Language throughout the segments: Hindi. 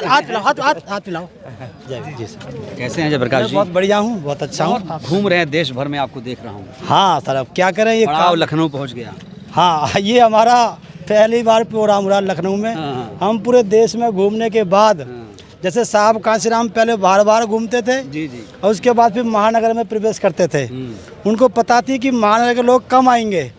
हाथ मिलाओ, हाथ मिलाओ। जय जी सर। कैसे हैं जयप्रकाश जी? बहुत बढ़िया हूँ, बहुत अच्छा हूँ। घूम रहे हैं देश भर में, आपको देख रहा हूँ। हाँ सर, अब क्या करें, ये पड़ाव लखनऊ पहुँच गया। हाँ, ये हमारा पहली बार प्रोग्राम रहा लखनऊ में। हाँ। हम पूरे देश में घूमने के बाद, जैसे साहब कांशीराम पहले बार बार घूमते थे जी जी, और उसके बाद फिर महानगर में प्रवेश करते थे। उनको पता थी कि महानगर के लोग कम आएंगे,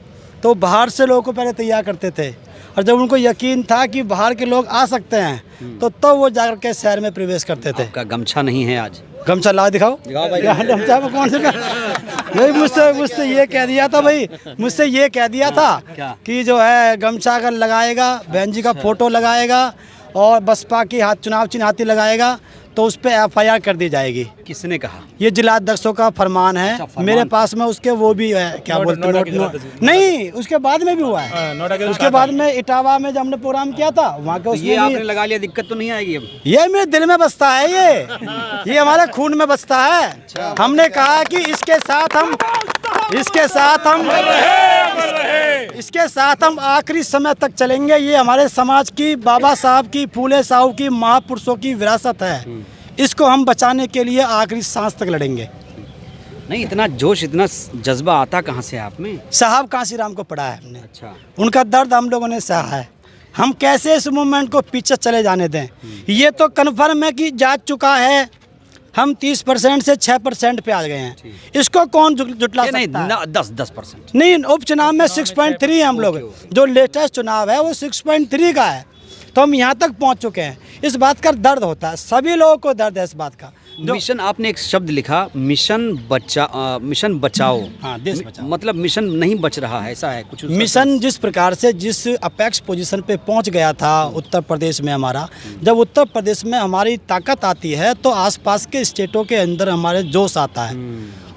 तो बाहर से लोगों को पहले तैयार करते थे, और जब उनको यकीन था कि बाहर के लोग आ सकते हैं तो वो जाकर के शहर में प्रवेश करते थे। आपका गमछा नहीं है आज? गमछा ला दिखाओ भाई। गमछा में कौन से नहीं, मुझसे ये कह दिया था भाई, मुझसे ये कह दिया था क्या? कि जो है गमछा अगर लगाएगा, बहन जी का फोटो लगाएगा और बसपा की चुनाव चिन्हाती लगाएगा तो उस पर FIR कर दी जाएगी। किसने कहा? ये जिलाध्यक्षों का फरमान है। अच्छा, फरमान। मेरे पास में उसके वो भी है, क्या बोलते हैं, नहीं उसके बाद में भी हुआ है। उसके बाद में इटावा में जब हमने प्रोग्राम किया था वहाँ के तो उसमें ये भी, आपने लगा लिया, दिक्कत तो नहीं आएगी अब? ये मेरे दिल में बसता है, ये हमारे खून में बसता है। हमने कहा कि इसके साथ हम आखिरी समय तक चलेंगे। ये हमारे समाज की, बाबा साहब की, फूले साहब की, महापुरुषों की विरासत है। इसको हम बचाने के लिए आखिरी सांस तक लड़ेंगे। नहीं, इतना जोश, इतना जज्बा आता कहाँ से आप में? साहब कांशीराम को पढ़ा है हमने, अच्छा, उनका दर्द हम लोगों ने सहा है। हम कैसे इस मूवमेंट को पीछे चले जाने दें? ये तो कन्फर्म है कि जा चुका है। हम 30% से 6% पे आ गए हैं। इसको कौन जुटला सकता है? 10%। नहीं, उपचुनाव में 6.3 है हम लोग। जो लेटेस्ट चुनाव है वो 6.3 का है, तो हम यहाँ तक पहुँच चुके हैं। इस बात का दर्द होता है, सभी लोगों को दर्द है इस बात का। मिशन, आपने एक शब्द लिखा, मिशन बचाओ। हाँ, देश बचाओ। मतलब मिशन नहीं बच रहा है, ऐसा है कुछ? मिशन जिस प्रकार से जिस अपेक्स पोजीशन पे पहुंच गया था उत्तर प्रदेश में हमारा, जब उत्तर प्रदेश में हमारी ताकत आती है तो आसपास के स्टेटों के अंदर हमारे जोश आता है।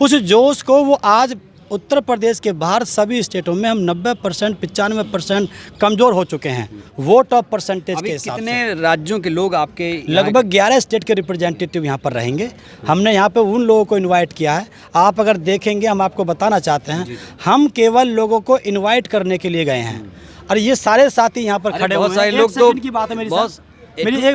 उस जोश को वो आज उत्तर प्रदेश के बाहर सभी स्टेटों में हम 90% 95% कमज़ोर हो चुके हैं वोट ऑफ परसेंटेज के हिसाब से। कितने राज्यों के लोग आपके? लगभग 11 स्टेट के रिप्रेजेंटेटिव यहाँ पर रहेंगे। हमने यहाँ पे उन लोगों को इनवाइट किया है। आप अगर देखेंगे, हम आपको बताना चाहते हैं, हम केवल लोगों को इनवाइट करने के लिए गए हैं और ये सारे साथी यहाँ पर खड़े हुए हैं। लोग तो की बात है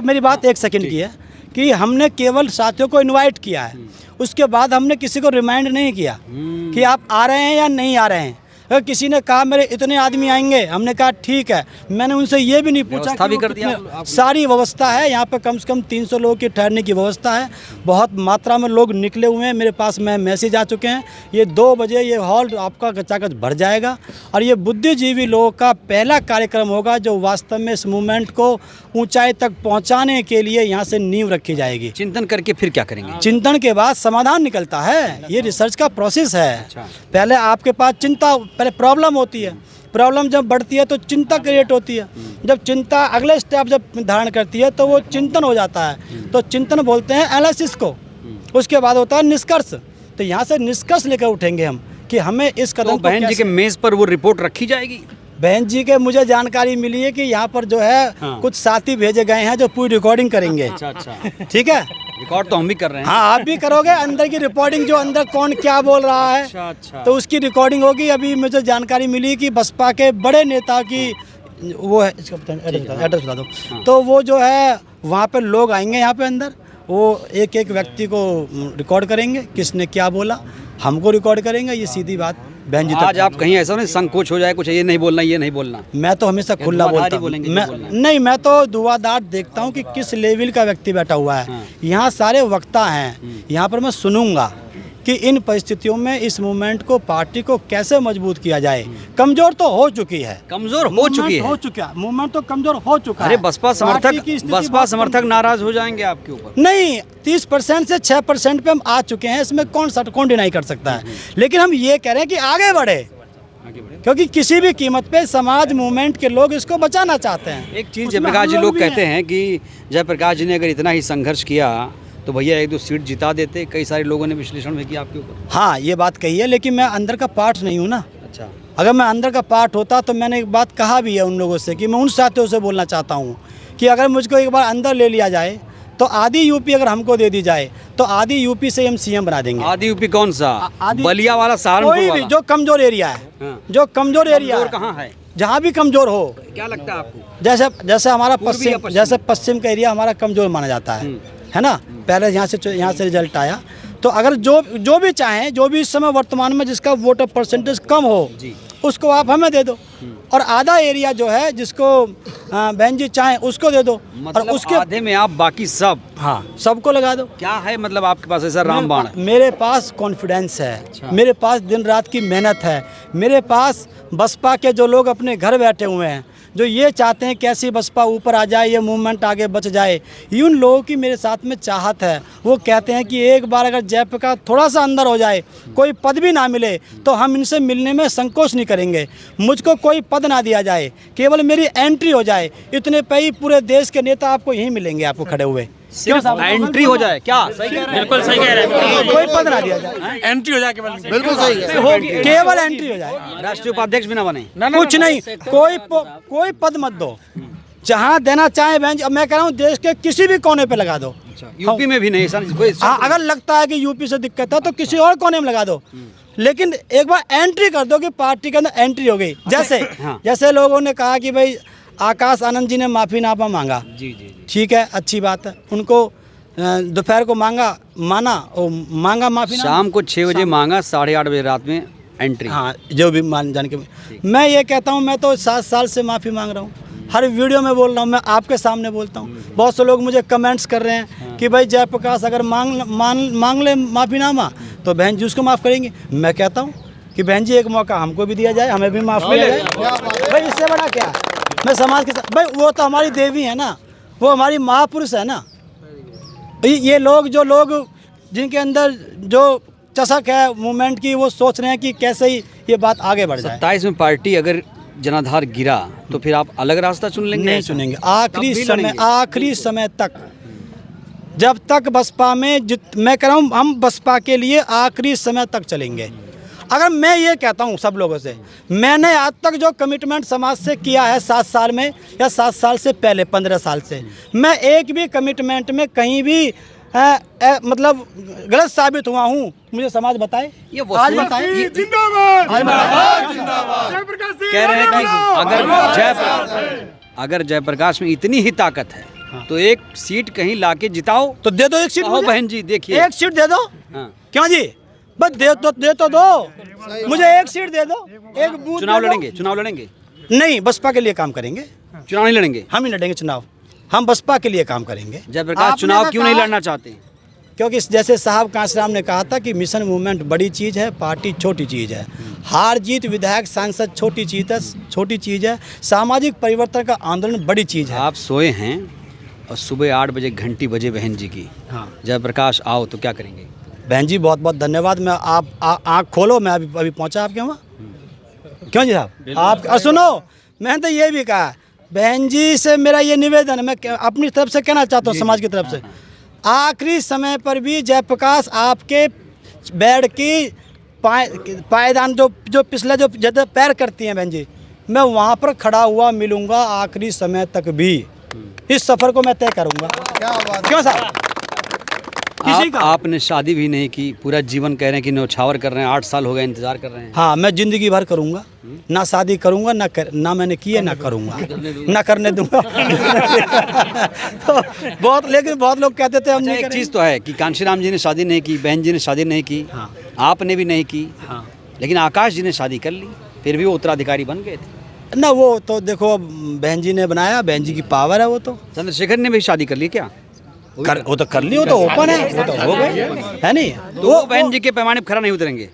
मेरी बात 1 सेकंड की है कि हमने केवल साथियों को इनवाइट किया है। उसके बाद हमने किसी को रिमाइंड नहीं किया कि आप आ रहे हैं या नहीं आ रहे हैं। अगर किसी ने कहा मेरे इतने आदमी आएंगे, हमने कहा ठीक है। मैंने उनसे ये भी नहीं पूछा भी कर दिया। सारी व्यवस्था है यहाँ पे, कम से कम 300 लोगों की ठहरने की व्यवस्था है। बहुत मात्रा में लोग निकले हुए हैं, मेरे पास में मैसेज आ चुके हैं। ये 2 बजे ये हॉल आपका गचागच भर जाएगा और ये बुद्धिजीवी लोगों का पहला कार्यक्रम होगा जो वास्तव में इस मूवमेंट को ऊंचाई तक पहुँचाने के लिए यहाँ से नींव रखी जाएगी। चिंतन करके फिर क्या करेंगे? चिंतन के बाद समाधान निकलता है। ये रिसर्च का प्रोसेस है। पहले आपके पास चिंता, पहले प्रॉब्लम होती है। प्रॉब्लम जब बढ़ती है तो चिंता क्रिएट होती है। जब चिंता अगले स्टेप जब धारण करती है तो वो चिंतन हो जाता है। तो चिंतन बोलते हैं एनालिसिस को। उसके बाद होता है निष्कर्ष। तो यहाँ से निष्कर्ष लेकर उठेंगे हम कि हमें इस कदम तो बहन जी के मेज पर वो रिपोर्ट रखी जाएगी? बहन जी के मुझे जानकारी मिली है कि यहाँ पर जो है कुछ साथी भेजे गए हैं जो पूरी रिकॉर्डिंग करेंगे। अच्छा। ठीक है, रिकॉर्ड तो हम भी कर रहे हैं। हाँ, आप भी करोगे। अंदर की रिकॉर्डिंग, जो अंदर कौन क्या बोल रहा है, अच्छा। तो उसकी रिकॉर्डिंग होगी। अभी मुझे जानकारी मिली कि बसपा के बड़े नेता की वो है, इसका एड्रेस बता दो। तो वो जो है वहाँ पे लोग आएंगे यहाँ पे अंदर, वो एक एक व्यक्ति को रिकॉर्ड करेंगे, किसने क्या बोला, हमको रिकॉर्ड करेंगे। ये सीधी बात बहन जी। आज आप कहीं ऐसा नहीं संकोच हो जाए कुछ, ये नहीं बोलना, ये नहीं बोलना? मैं तो हमेशा खुला बोलता हूँ। मैं तो दुआदार देखता हूँ कि किस लेवल का व्यक्ति बैठा हुआ है। यहाँ सारे वक्ता हैं, यहाँ पर मैं सुनूंगा कि इन परिस्थितियों में इस मूवमेंट को, पार्टी को कैसे मजबूत किया जाए। कमजोर तो हो चुकी है, हो चुका मूवमेंट तो कमजोर हो चुका है। अरे बसपा समर्थक नाराज हो जाएंगे आपके ऊपर? नहीं, 30% से 6% पे हम आ चुके हैं। इसमें कौन डिनाई कर सकता है। लेकिन हम ये कह रहे हैं कि आगे बढ़े, क्योंकि किसी भी कीमत पे समाज मूवमेंट के लोग इसको बचाना चाहते हैं। एक चीज़ जयप्रकाश जी, लोग कहते हैं कि जयप्रकाश जी ने अगर इतना ही संघर्ष किया तो भैया 1-2 सीट जिता देते। कई सारे लोगों ने विश्लेषण भी किया आपके ऊपर। हाँ, ये बात कही है, लेकिन मैं अंदर का पार्ट नहीं हूँ ना। अच्छा। अगर मैं अंदर का पार्ट होता तो मैंने एक बात कहा भी है उन लोगों से कि मैं उन साथियों से बोलना चाहता हूँ कि अगर मुझको एक बार अंदर ले लिया जाए तो आधी यूपी अगर हमको दे दी जाए तो आधी यूपी से हम सीएम बना देंगे। आधी यूपी कौन सा? बलिया वाला, सहारनपुर वाला? जो कमजोर एरिया है। जो कमजोर एरिया कहाँ है? जहाँ भी कमज़ोर हो, क्या लगता है आपको? जैसे हमारा पूर्वी या पश्चिम, पश्चिम? जैसे पश्चिम का एरिया हमारा कमज़ोर माना जाता है ना। पहले यहाँ से रिजल्ट आया, तो अगर जो भी चाहें, जो भी इस समय वर्तमान में जिसका वोटर परसेंटेज कम हो जी। उसको आप हमें दे दो, और आधा एरिया जो है जिसको बहन जी चाहें उसको दे दो, और मतलब उसके आधे में आप बाकी सब, हाँ सबको लगा दो। क्या है मतलब आपके पास ऐसा रामबाण है? मेरे पास कॉन्फिडेंस है, मेरे पास दिन रात की मेहनत है, मेरे पास बसपा के जो लोग अपने घर बैठे हुए हैं, जो ये चाहते हैं कैसी बसपा ऊपर आ जाए, ये मूवमेंट आगे बच जाए, उन लोगों की मेरे साथ में चाहत है। वो कहते हैं कि एक बार अगर जयप्रकाश थोड़ा सा अंदर हो जाए, कोई पद भी ना मिले, तो हम इनसे मिलने में संकोच नहीं करेंगे। मुझको कोई पद ना दिया जाए, केवल मेरी एंट्री हो जाए, इतने पे ही पूरे देश के नेता आपको यहीं मिलेंगे, आपको खड़े हुए। सिर्फ एंट्री हो जाए क्या? सही कह रहे हैं, बिल्कुल सही कह रहे हैं। कोई पद ना दिया जाए, एंट्री हो जाए केवल, बिल्कुल सही है। केवल एंट्री हो जाए, राष्ट्रीय उपाध्यक्ष भी ना बने? कुछ नहीं, कोई पद मत दो, जहाँ देना चाहे बहन जी। अब मैं कह रहा हूँ देश के किसी भी कोने पे लगा दो। यूपी में भी नहीं सर कोई? हाँ, अगर लगता है कि यूपी से दिक्कत है तो किसी और कोने में लगा दो, लेकिन एक बार एंट्री कर दो कि पार्टी के अंदर एंट्री हो गई। जैसे लोगों ने कहा कि भाई आकाश आनंद जी ने माफ़ीनामा मांगा, जी जी, ठीक है, अच्छी बात है। उनको दोपहर को माना माफ़ीनामा, शाम को 6 बजे मांगा, 8:30 बजे रात में एंट्री। हाँ, जो भी मान जान के। मैं ये कहता हूँ, मैं तो 7 साल से माफ़ी मांग रहा हूँ, हर वीडियो में बोल रहा हूँ, मैं आपके सामने बोलता हूँ। बहुत से लोग मुझे कमेंट्स कर रहे हैं कि भाई जयप्रकाश अगर मांग ले माफ़ीनामा तो बहन जी उसको माफ़ करेंगे। मैं कहता हूँ कि बहन जी एक मौका हमको भी दिया जाए, हमें भी माफ़ किया जाए। भाई इससे बड़ा क्या? मैं समाज के साथ, भाई वो तो हमारी देवी है ना, वो हमारी महापुरुष है ना। ये लोग जिनके अंदर जो चसक है मूवमेंट की, वो सोच रहे हैं कि कैसे ही ये बात आगे बढ़ जाए। 27 में पार्टी अगर जनाधार गिरा तो फिर आप अलग रास्ता चुन लेंगे? नहीं चुनेंगे, आखिरी समय तक, जब तक बसपा में मैं कह रहा हूँ हम बसपा के लिए आखिरी समय तक चलेंगे। अगर मैं ये कहता हूँ सब लोगों से, मैंने आज तक जो कमिटमेंट समाज से किया है 7 साल में, या 7 साल से पहले 15 साल से, मैं एक भी कमिटमेंट में कहीं भी मतलब गलत साबित हुआ हूँ, मुझे समाज बताए, ये आज बताए। कह रहे हैं कि अगर जयप्रकाश में इतनी ही ताकत है तो एक सीट कहीं लाके जिताओ, तो दे दो एक सीट मुझे। बहन जी देखिए, एक सीट दे दो। हाँ। क्यों जी, बस दे तो दो, मुझे एक सीट दे दो, एक बूथ चुनाव दे दो। लड़ेंगे? नहीं, बसपा के लिए काम करेंगे, चुनाव नहीं लड़ेंगे? हम ही लड़ेंगे चुनाव, हम बसपा के लिए काम करेंगे। जयप्रकाश चुनाव क्यों नहीं लड़ना चाहते? क्योंकि जैसे साहब कांसराम ने कहा था कि मिशन मूवमेंट बड़ी चीज़ है, पार्टी छोटी चीज़ है। हार जीत विधायक सांसद छोटी चीज़ है, सामाजिक परिवर्तन का आंदोलन बड़ी चीज़ है। आप सोए हैं और सुबह 8 बजे घंटी बजे बहन जी की, हाँ, जयप्रकाश आओ, तो क्या करेंगे? बहन जी बहुत बहुत धन्यवाद। मैं आप आँख खोलो, मैं अभी पहुँचा आपके वहाँ। क्यों जी साहब, आप और सुनो, मैंने तो ये भी कहा बहन जी से मेरा ये निवेदन है, मैं अपनी तरफ से कहना चाहता हूँ, समाज की तरफ से, आखिरी समय पर भी जयप्रकाश आपके बेड की पायदान जो पिछला जो पैर करती हैं बहन जी, मैं वहाँ पर खड़ा हुआ मिलूंगा आखिरी समय तक भी। इस सफ़र को मैं तय करूँगा। क्या बात। क्यों साहब, किसी का आपने शादी भी नहीं की, पूरा जीवन कह रहे हैं कि न्यौछावर कर रहे हैं, 8 साल हो गए इंतजार कर रहे हैं। हाँ, मैं ज़िंदगी भर करूँगा, ना शादी करूँगा, ना मैंने की है, ना करूँगा, ना करने दूँगा। तो लेकिन बहुत लोग कहते थे हम नहीं एक करेंगे। चीज़ तो है कि कांशीराम जी ने शादी नहीं की, बहन जी ने शादी नहीं की, हाँ। आपने भी नहीं की, हाँ। लेकिन आकाश जी ने शादी कर ली, फिर भी वो उत्तराधिकारी बन गए थे ना। वो तो देखो बहन जी ने बनाया, बहन जी की पावर है वो तो। चंद्रशेखर ने भी शादी कर ली क्या? वो तो कर ली, वो तो ओपन है, वो तो हो गए, है नहीं? तो वो बहन जी के पैमाने पर खरा नहीं उतरेंगे।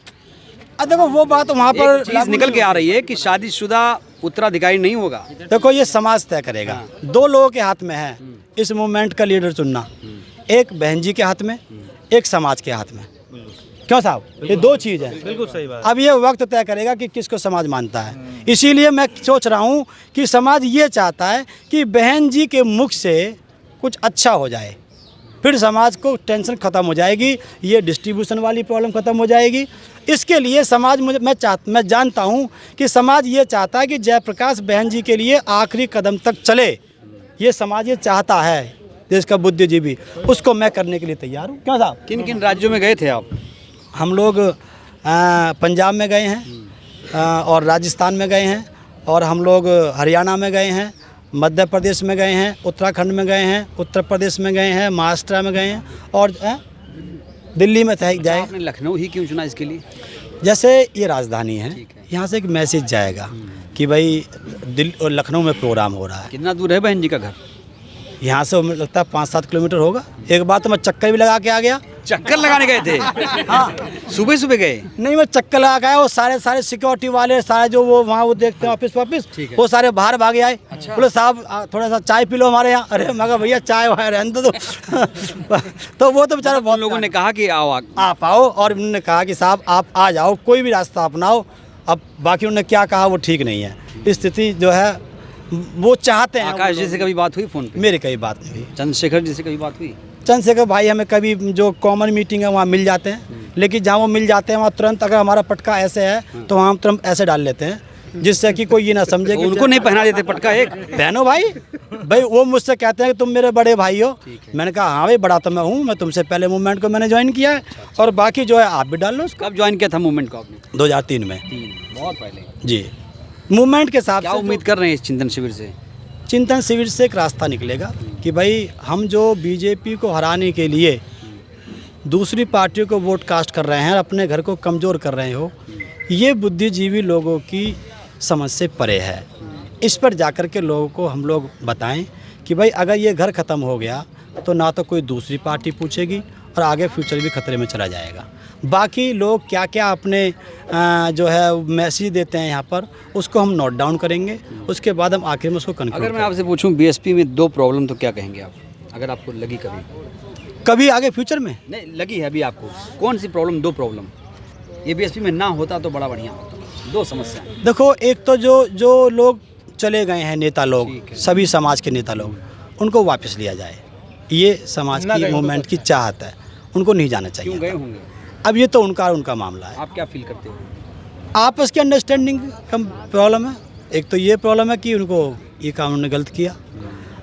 देखो वो बात वहाँ पर चीज निकल के आ रही है कि शादीशुदा उत्तराधिकारी नहीं होगा। देखो ये समाज तय करेगा। 2 लोगों के हाथ में है इस मूवमेंट का लीडर चुनना, एक बहन जी के हाथ में, एक समाज के हाथ में। क्यों साहब, ये 2 चीज़ है। बिल्कुल सही बात। अब ये वक्त तय करेगा कि किसको समाज मानता है। इसीलिए मैं सोच रहा हूँ कि समाज ये चाहता है कि बहन जी के मुख से कुछ अच्छा हो जाए, फिर समाज को टेंशन ख़त्म हो जाएगी, ये डिस्ट्रीब्यूशन वाली प्रॉब्लम ख़त्म हो जाएगी। इसके लिए समाज मैं जानता हूँ कि समाज ये चाहता है कि जयप्रकाश बहन जी के लिए आखिरी कदम तक चले। ये समाज ये चाहता है, देश का बुद्धिजीवी, उसको मैं करने के लिए तैयार हूँ। क्यों साहब? किन किन राज्यों में गए थे आप? हम लोग पंजाब में गए हैं और राजस्थान में गए हैं और हम लोग हरियाणा में गए हैं, मध्य प्रदेश में गए हैं, उत्तराखंड में गए हैं, उत्तर प्रदेश में गए हैं, महाराष्ट्र में गए हैं और दिल्ली में जाए। आपने लखनऊ ही क्यों चुना इसके लिए? जैसे ये राजधानी है, ठीक है। यहाँ से एक मैसेज जाएगा कि भाई लखनऊ में प्रोग्राम हो रहा है। कितना दूर है बहन जी का घर? यहाँ से मुझे लगता है 5-7 किलोमीटर होगा। एक बार तो मैं चक्कर भी लगा के आ गया। चक्कर लगाने गए थे? हाँ, सुबह सुबह गए? नहीं, मैं चक्कर लगा के आया। वो सारे सिक्योरिटी वाले सारे जो वो वहाँ वो देखते हैं ऑफिस ठीक है। वो सारे बाहर भागे आए। अच्छा। बोले साहब थोड़ा सा चाय पी लो हमारे यहाँ। अरे मगर भैया चाय वहाँ रहने दो तो वो तो बेचारा बहुत लोगों ने कहा कि आओ आप आओ, और उन्होंने कहा कि साहब आप आ जाओ, कोई भी रास्ता अपनाओ। अब बाकी उन्होंने क्या कहा वो ठीक नहीं है। स्थिति जो है वो चाहते हैं। आकाश जी से कभी बात हुई फ़ोन पे? मेरी कभी बात नहीं हुई। चंद्रशेखर जी से कभी बात हुई? चंद्रशेखर भाई हमें कभी जो कॉमन मीटिंग है वहाँ मिल जाते हैं, लेकिन जहाँ वो मिल जाते हैं वहाँ तुरंत अगर हमारा पटका ऐसे है तो वहाँ हम तुरंत ऐसे डाल लेते हैं, जिससे कि कोई ये ना समझे कि उनको नहीं पहना देते पटका एक? बहनों भाई वो मुझसे कहते हैं कि तुम मेरे बड़े भाई हो। मैंने कहा हाँ भाई बड़ा तो मैं हूँ, मैं तुमसे पहले मूवमेंट को मैंने ज्वाइन किया है और बाकी जो है आप भी डाल लो। कब ज्वाइन किया था मूवमेंट को आपने? 2003 में। बहुत पहले जी, मूवमेंट के साथ क्या उम्मीद कर रहे हैं इस चिंतन शिविर से? चिंतन शिविर से एक रास्ता निकलेगा कि भाई हम जो बीजेपी को हराने के लिए दूसरी पार्टियों को वोट कास्ट कर रहे हैं और अपने घर को कमज़ोर कर रहे हो, ये बुद्धिजीवी लोगों की समझ से परे है। इस पर जाकर के लोगों को हम लोग बताएं कि भाई अगर ये घर ख़त्म हो गया तो ना तो कोई दूसरी पार्टी पूछेगी और आगे फ्यूचर भी खतरे में चला जाएगा। बाकी लोग क्या क्या अपने जो है मैसेज देते हैं यहाँ पर, उसको हम नोट डाउन करेंगे, उसके बाद हम आखिर में उसको कंक्लूड। अगर मैं आपसे पूछूं बीएसपी में 2 प्रॉब्लम तो क्या कहेंगे आप, अगर आपको लगी कभी आगे फ्यूचर में? नहीं लगी है अभी आपको, कौन सी प्रॉब्लम? 2 प्रॉब्लम ये बीएसपी में ना होता तो बड़ा बढ़िया होता। 2 समस्या। देखो, एक तो जो लोग चले गए हैं नेता लोग, सभी समाज के नेता लोग, उनको वापस लिया जाए। ये समाज की मूवमेंट की चाहत है, उनको नहीं जाना चाहिए। क्यों गए होंगे? अब ये तो उनका मामला है। आप क्या फील करते हो? आपस की अंडरस्टैंडिंग का प्रॉब्लम है। एक तो ये प्रॉब्लम है कि उनको ये काम उन्होंने गलत किया,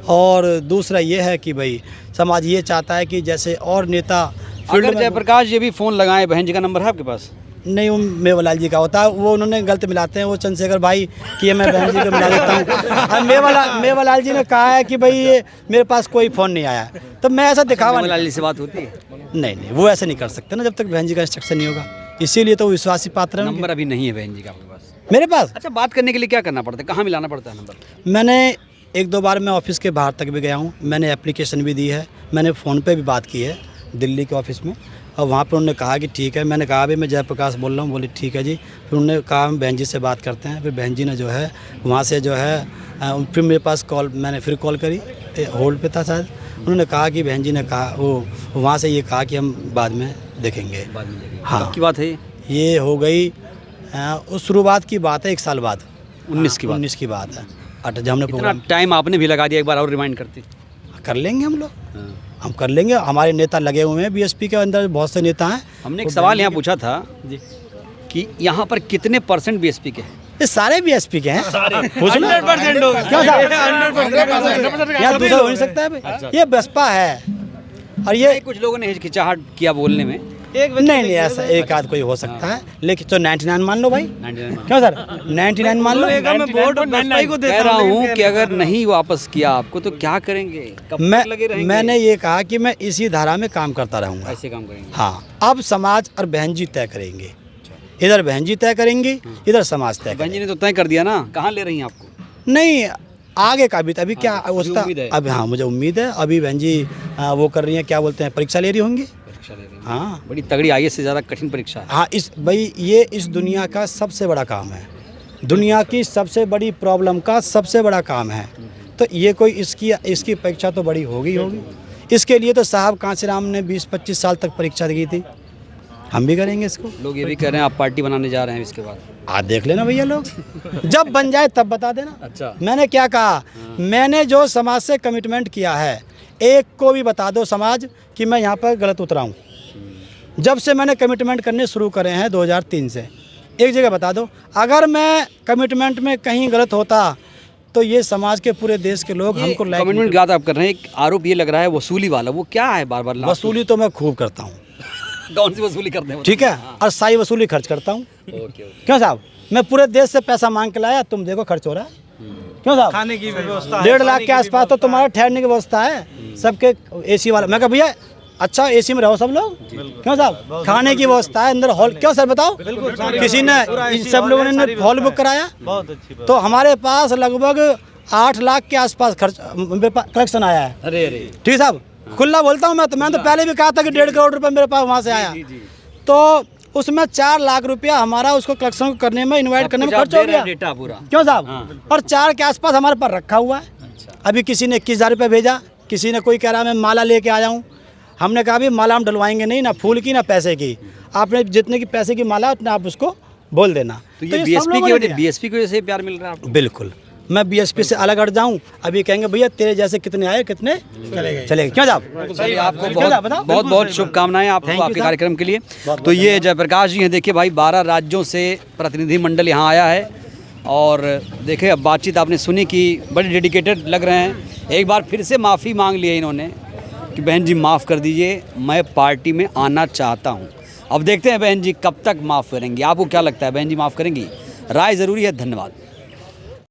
और दूसरा ये है कि भाई समाज ये चाहता है कि जैसे और नेता अगर जयप्रकाश ये भी फ़ोन लगाएं, बहन जी का नंबर है आपके पास? नहीं, वो मेवालाल जी का होता है, वो उन्होंने गलत मिलाते हैं। वो चंद्रशेखर भाई कि ये मैं बहन जी को मिला देता हूँ। और मेवालाल जी ने कहा है कि भाई ये मेरे पास कोई फ़ोन नहीं आया, तो मैं ऐसा दिखावा नहीं। मेवालाल जी से बात होती है? नहीं, वो ऐसे नहीं कर सकते ना जब तक बहन जी का इंस्ट्रक्शन नहीं होगा। इसीलिए तो विश्वासी पात्र है। नंबर अभी नहीं है बहन जी का आपके पास? मेरे पास। अच्छा, बात करने के लिए क्या करना पड़ता है, कहाँ मिलाना पड़ता है नंबर? मैंने 1-2 बार मैं ऑफिस के बाहर तक भी गया हूँ, मैंने एप्लीकेशन भी दी है, मैंने फ़ोन पे भी बात की है दिल्ली के ऑफिस में, और वहाँ पर उन्होंने कहा कि ठीक है। मैंने कहा भी मैं जयप्रकाश बोल रहा हूँ, बोले ठीक है जी। फिर उन्होंने कहा हम बहन जी से बात करते हैं। फिर बहन जी ने जो है वहाँ से जो है फिर मेरे पास कॉल, मैंने फिर कॉल करी, होल्ड पे था शायद। उन्होंने कहा कि बहन जी ने कहा वो वहाँ से ये कहा कि हम बाद में देखेंगे। हाँ, की बात है ये हो गई उस शुरुआत की बात है, 1 साल बाद, 19 की बात। 19 की बात है। जब हमने इतना प्रोग्राम टाइम आपने भी लगा दिया, एक बार और रिमाइंड करते। कर लेंगे हम लोग, हम कर लेंगे। हमारे नेता लगे हुए हैं, बीएसपी के अंदर बहुत से नेता हैं। हमने एक सवाल यहाँ पूछा था कि यहाँ पर कितने % बीएसपी के हैं? ये सारे बीएसपी के हैं। 100% होगा। क्यों साहब? यहाँ दूसरा हो नहीं सकता है भाई। ये बसपा है, और ये कुछ लोगों ने हिचकिचाहट किया बोलने में। नहीं ऐसा एक आध कोई हो सकता है, लेकिन तो 99 मान लो भाई। 99 क्यों सर? 99 मान लो। कह रहा हूँ कि अगर नहीं वापस किया आपको तो क्या करेंगे? कब तक लगे रहेंगे? मैंने ये कहा कि मैं इसी धारा में काम करता रहूँगा। ऐसे काम करेंगे? हाँ, अब समाज और बहन जी तय करेंगे। इधर बहन जी तय करेंगे, इधर समाज तय बहन जी ने तो तय कर दिया ना, कहाँ ले रही हैं आपको? नहीं, आगे का भी अभी क्या उसका उम्मीद है? अब हाँ, मुझे उम्मीद है। अभी बहन जी वो कर रही हैं, क्या बोलते हैं, परीक्षा ले रही होंगी। हाँ, बड़ी तगड़ी, IAS से ज़्यादा कठिन परीक्षा है। हाँ, ये इस दुनिया का सबसे बड़ा काम है, दुनिया की सबसे बड़ी प्रॉब्लम का सबसे बड़ा काम है। तो ये कोई इसकी परीक्षा तो बड़ी होगी। इसके लिए तो साहब कांसीराम ने 20-25 साल तक परीक्षा दी थी, हम भी करेंगे इसको। लोग ये भी कह रहे हैं आप पार्टी बनाने जा रहे हैं इसके बाद। आज देख लेना भैया, लोग जब बन जाए तब बता देना। अच्छा, मैंने क्या कहा? मैंने जो समाज से कमिटमेंट किया है, एक को भी बता दो समाज कि मैं यहाँ पर गलत उतरा हूँ। जब से मैंने कमिटमेंट करने शुरू करे हैं 2003 से, एक जगह बता दो। अगर मैं कमिटमेंट में कहीं गलत होता तो ये समाज के पूरे देश के लोग हमको लाइक। कमिटमेंट की बात आप कर रहे हैं, एक आरोप ये लग रहा है वसूली वाला, वो क्या है? बार वसूली तो मैं खूब करता हूँ। कौन सी वसूली करते हैं? ठीक है, और साई वसूली खर्च करता हूँ। क्यों साहब? मैं पूरे देश से पैसा मांग के लाया, तुम देखो खर्च हो रहा है। क्यों साहब? खाने की व्यवस्था है, 1.5 लाख के आसपास तो तुम्हारा ठहरने की व्यवस्था है, सबके एसी वाला। मैं कहा भैया अच्छा एसी में रहो सब लोग, क्यों साहब? खाने की व्यवस्था है अंदर, हॉल। क्यों सर बताओ? किसी ने इन सब लोगों ने हॉल बुक कराया, बहुत अच्छी बात। तो हमारे पास लगभग 8 लाख के आसपास खर्च कलेक्शन आया है। अरे अरे ठीक है साहब, खुला बोलता हूँ मैं तो। मैंने तो पहले भी कहा था कि 1.5 करोड़ रुपए मेरे पास वहाँ से आया, तो उसमें 4 लाख रुपया हमारा उसको कलेक्शन करने में, इनवाइट करने में खर्च हो गया। डेटा पूरा। क्यों साहब? और 4 के आसपास हमारे पास रखा हुआ है। अभी किसी ने 21,000 रुपये भेजा, किसी ने कोई कह रहा मैं माला लेके आया हूँ। हमने कहा भी माला हम डलवाएंगे नहीं, ना फूल की ना पैसे की। आपने जितने की पैसे की माला उतना आप उसको बोल देना। तो ये सब बीएसपी लोगों की ने वजह, दिया। बीएसपी की वजह से प्यार मिल रहा है आपको? बिल्कुल, मैं बीएसपी से अलग हट जाऊं, अभी कहेंगे भैया तेरे जैसे कितने आए कितने चले गए। क्यों साहब? चलिए, आपको क्यों साहब बताओ? बहुत बहुत शुभकामनाएं आपको, Thank you, आपके साहब। कार्यक्रम के लिए। तो ये जयप्रकाश जी हैं, देखिए भाई 12 राज्यों से प्रतिनिधिमंडल यहाँ आया है, और देखिए अब बातचीत आपने सुनी कि बड़े डेडिकेटेड लग रहे हैं। एक बार फिर से माफ़ी मांग ली है इन्होंने कि बहन जी माफ़ कर दीजिए, मैं पार्टी में आना चाहता हूँ। अब देखते हैं बहन जी कब तक माफ़ करेंगी। आपको क्या लगता है, बहन जी माफ़ करेंगी? राय ज़रूरी है। धन्यवाद।